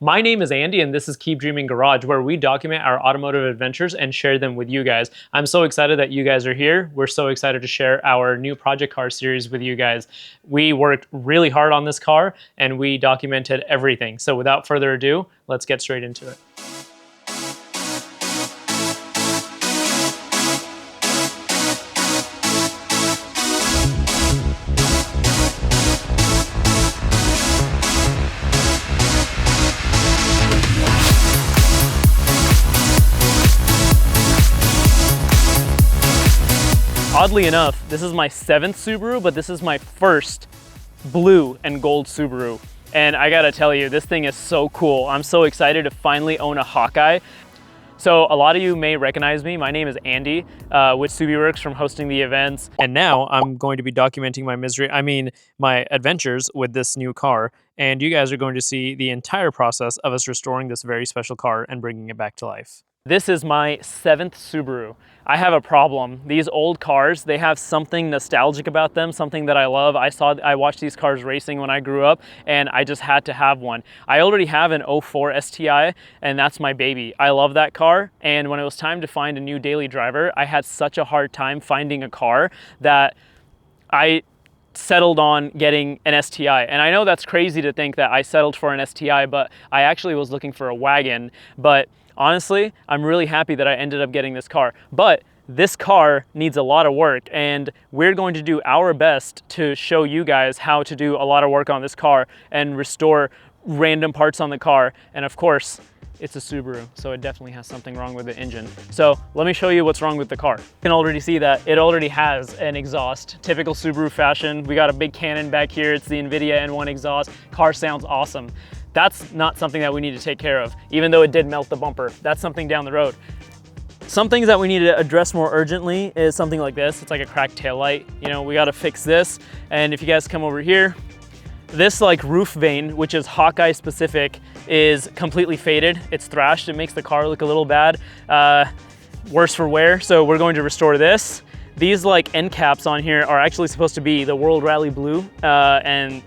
My name is Andy and this is Keep Dreaming Garage, where we document our automotive adventures and share them with you guys. I'm so excited that you guys are here. We're so excited to share our new project car series with you guys. We worked really hard on this car and we documented everything. So without further ado, let's get straight into it. Oddly enough, this is my 7th Subaru, but this is my first blue and gold Subaru. And I gotta tell you, this thing is so cool. I'm so excited to finally own a HawkEye. So a lot of you may recognize me. My name is Andy with WRX from hosting the events. And now I'm going to be documenting my adventures with this new car. And you guys are going to see the entire process of us restoring this very special car and bringing it back to life. This is my 7th Subaru. I have a problem. These old cars, they have something nostalgic about them, something that I love. I watched these cars racing when I grew up and I just had to have one. I already have an 04 STI and that's my baby. I love that car, and when it was time to find a new daily driver, I had such a hard time finding a car that I settled on getting an STI. And I know that's crazy to think that I settled for an STI, but I actually was looking for a wagon. But honestly, I'm really happy that I ended up getting this car. But this car needs a lot of work, and we're going to do our best to show you guys how to do a lot of work on this car and restore random parts on the car. And of course, it's a Subaru, so it definitely has something wrong with the engine. So let me show you what's wrong with the car. You can already see that it already has an exhaust, typical Subaru fashion. We got a big cannon back here. It's the NVIDIA N1 exhaust. Car sounds awesome. That's not something that we need to take care of, even though it did melt the bumper. That's something down the road. Some things that we need to address more urgently is something like this. It's like a cracked taillight. You know, we gotta fix this. And if you guys come over here, this like roof vane, which is HawkEye specific, is completely faded. It's thrashed. It makes the car look a little bad, worse for wear. So we're going to restore this. These like end caps on here are actually supposed to be the World Rally Blue, and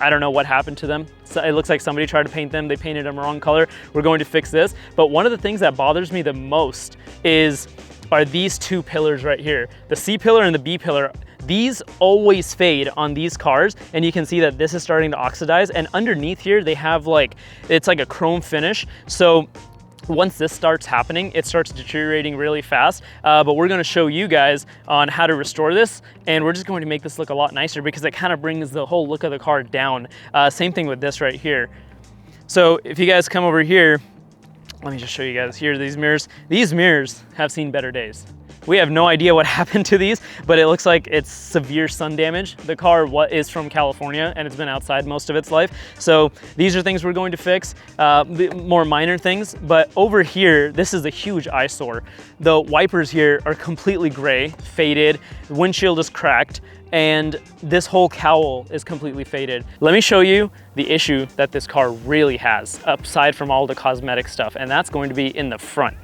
I don't know what happened to them. So it looks like somebody tried to paint them. They painted them wrong color. We're going to fix this. But one of the things that bothers me the most are these two pillars right here. The C pillar and the B pillar. These always fade on these cars, and you can see that this is starting to oxidize. And underneath here, they have it's like a chrome finish. So once this starts happening, it starts deteriorating really fast. But we're gonna show you guys on how to restore this, and we're just going to make this look a lot nicer because it kind of brings the whole look of the car down. Same thing with this right here. So if you guys come over here, let me just show you guys here, these mirrors. These mirrors have seen better days. We have no idea what happened to these, but it looks like it's severe sun damage. The car is from California and it's been outside most of its life. So these are things we're going to fix, more minor things. But over here, this is a huge eyesore. The wipers here are completely gray, faded, the windshield is cracked, and this whole cowl is completely faded. Let me show you the issue that this car really has, aside from all the cosmetic stuff, and that's going to be in the front.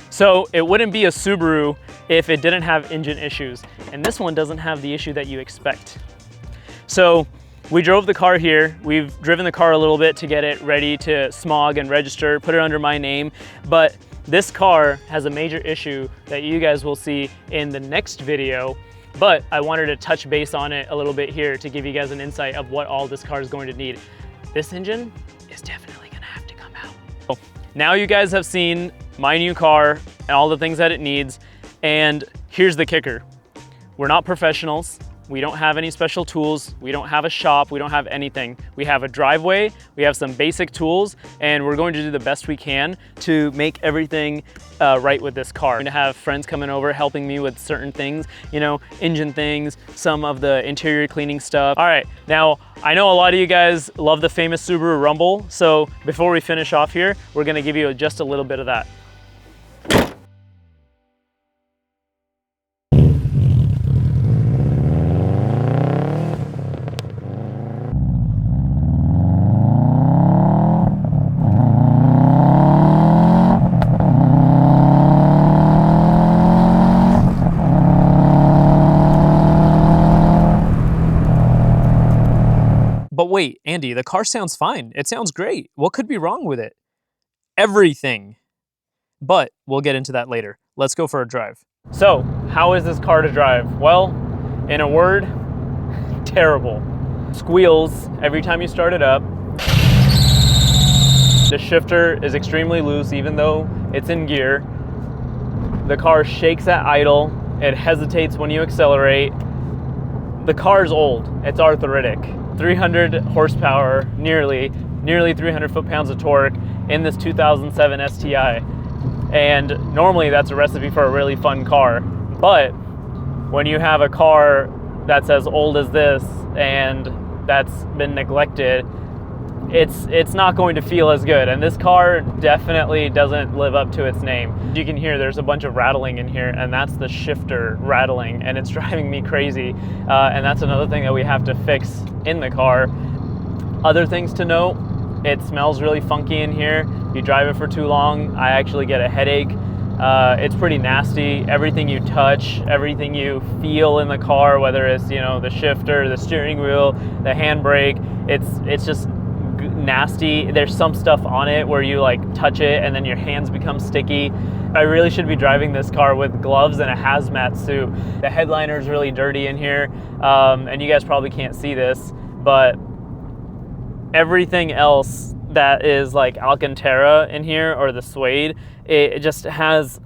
So it wouldn't be a Subaru if it didn't have engine issues. And this one doesn't have the issue that you expect. So we drove the car here. We've driven the car a little bit to get it ready to smog and register, put it under my name. But this car has a major issue that you guys will see in the next video. But I wanted to touch base on it a little bit here to give you guys an insight of what all this car is going to need. This engine is definitely gonna have to come out. So now you guys have seen my new car and all the things that it needs. And here's the kicker. We're not professionals. We don't have any special tools. We don't have a shop. We don't have anything. We have a driveway. We have some basic tools, and we're going to do the best we can to make everything right with this car. I'm going to have friends coming over helping me with certain things, you know, engine things, some of the interior cleaning stuff. All right, now I know a lot of you guys love the famous Subaru Rumble. So before we finish off here, we're going to give you just a little bit of that. But wait, Andy, the car sounds fine. It sounds great. What could be wrong with it? Everything. But we'll get into that later. Let's go for a drive. So, how is this car to drive? Well, in a word, terrible. Squeals every time you start it up. The shifter is extremely loose even though it's in gear. The car shakes at idle. It hesitates when you accelerate. The car's old. It's arthritic. 300 horsepower, nearly 300 foot-pounds of torque in this 2007 STI. And normally that's a recipe for a really fun car. But when you have a car that's as old as this and that's been neglected, it's not going to feel as good. And this car definitely doesn't live up to its name. You can hear there's a bunch of rattling in here, and that's the shifter rattling, and it's driving me crazy. And that's another thing that we have to fix in the car. Other things to note, it smells really funky in here. You drive it for too long, I actually get a headache. It's pretty nasty. Everything you touch, everything you feel in the car, whether it's, you know, the shifter, the steering wheel, the handbrake, it's just nasty. There's some stuff on it where you like touch it and then your hands become sticky. I really should be driving this car with gloves and a hazmat suit. The headliner is really dirty in here, and you guys probably can't see this, but everything else that is like Alcantara in here, or the suede, it just has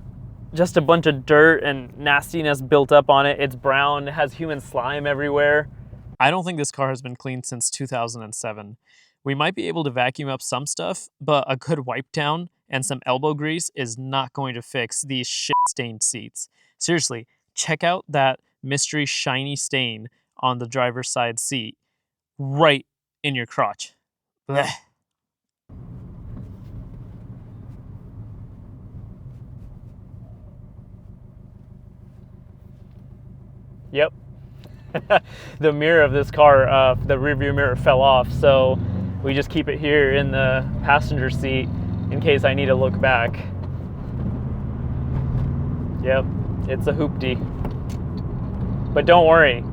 just a bunch of dirt and nastiness built up on it. It's brown, it has human slime everywhere. I don't think this car has been cleaned since 2007. We might be able to vacuum up some stuff, but a good wipe down and some elbow grease is not going to fix these shit-stained seats. Seriously, check out that mystery shiny stain on the driver's side seat right in your crotch. Blech. Yep. The mirror of this car, the rear view mirror fell off, so we just keep it here in the passenger seat in case I need to look back. Yep, it's a hoopty. But don't worry,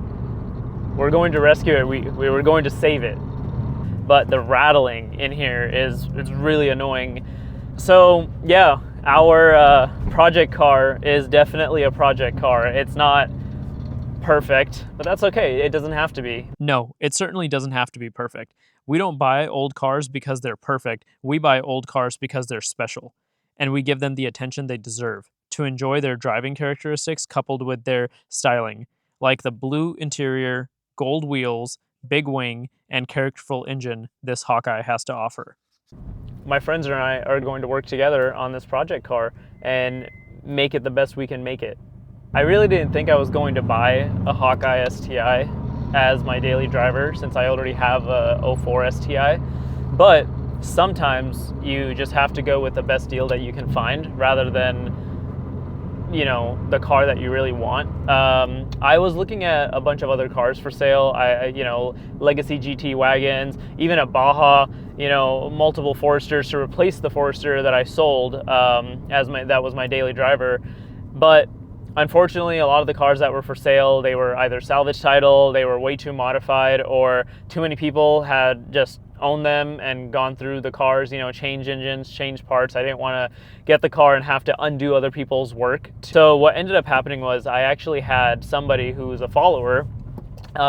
we're going to rescue it. We were going to save it. But the rattling in here is really annoying. So yeah, our project car is definitely a project car. It's not perfect, but that's okay. It doesn't have to be. No, it certainly doesn't have to be perfect. We don't buy old cars because they're perfect. We buy old cars because they're special, and we give them the attention they deserve to enjoy their driving characteristics coupled with their styling, like the blue interior, gold wheels, big wing, and characterful engine this HawkEye has to offer. My friends and I are going to work together on this project car and make it the best we can make it. I really didn't think I was going to buy a HawkEye STI as my daily driver since I already have a 04 STI, but sometimes you just have to go with the best deal that you can find rather than, you know, the car that you really want. I was looking at a bunch of other cars for sale. You know, legacy GT wagons, even a Baja, you know, multiple Foresters to replace the Forester that I sold that was my daily driver. But unfortunately, a lot of the cars that were for sale, they were either salvage title, they were way too modified, or too many people had just owned them and gone through the cars, you know, change engines, change parts. I didn't want to get the car and have to undo other people's work. So what ended up happening was I actually had somebody who's a follower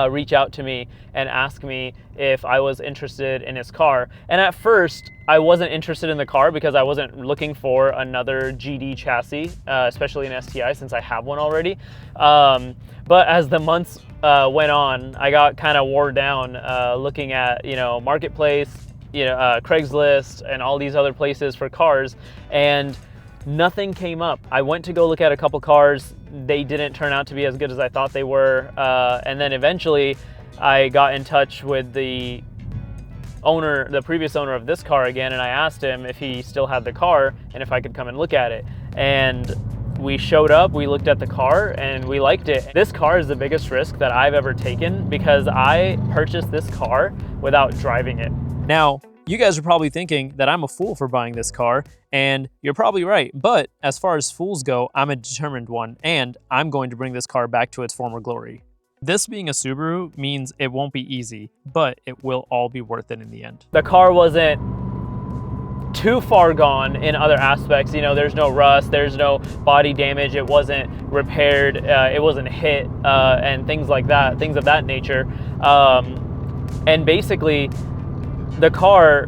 reach out to me and ask me if I was interested in his car. And at first, I wasn't interested in the car because I wasn't looking for another GD chassis, especially an STI since I have one already. But as the months went on, I got kind of wore down looking at, you know, Marketplace, you know, Craigslist, and all these other places for cars, and nothing came up. I went to go look at a couple cars. They didn't turn out to be as good as I thought they were. And then eventually I got in touch with the previous owner of this car again, and I asked him if he still had the car and if I could come and look at it. And we showed up, we looked at the car, and we liked it. This car is the biggest risk that I've ever taken because I purchased this car without driving it. Now, you guys are probably thinking that I'm a fool for buying this car, and you're probably right. But as far as fools go, I'm a determined one, and I'm going to bring this car back to its former glory. This being a Subaru means it won't be easy, but it will all be worth it in the end. The car wasn't too far gone in other aspects. You know, there's no rust, there's no body damage, it wasn't repaired, it wasn't hit, and things like that, things of that nature. And basically, the car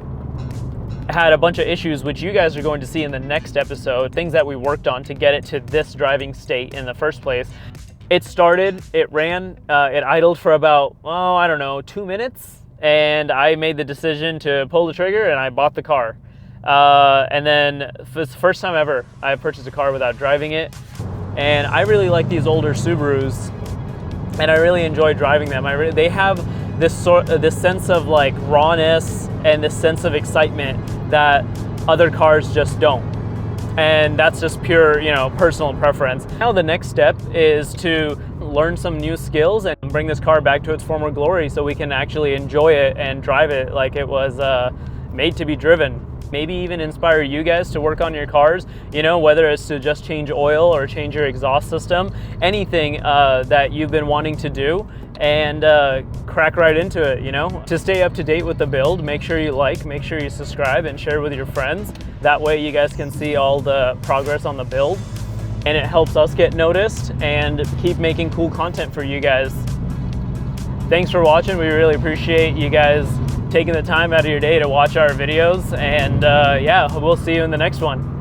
had a bunch of issues, which you guys are going to see in the next episode, things that we worked on to get it to this driving state in the first place. It started, it ran, it idled for about, oh, I don't know, 2 minutes. And I made the decision to pull the trigger and I bought the car. And then it's the first time ever I purchased a car without driving it. And I really like these older Subarus and I really enjoy driving them. They have this sense of like rawness and this sense of excitement that other cars just don't. And that's just pure, you know, personal preference. Now the next step is to learn some new skills and bring this car back to its former glory so we can actually enjoy it and drive it like it was made to be driven. Maybe even inspire you guys to work on your cars, you know, whether it's to just change oil or change your exhaust system, anything that you've been wanting to do, and crack right into it, you know. To stay up to date with the build, make sure you like, make sure you subscribe and share with your friends. That way you guys can see all the progress on the build and it helps us get noticed and keep making cool content for you guys. Thanks for watching. We really appreciate you guys taking the time out of your day to watch our videos, and yeah, we'll see you in the next one.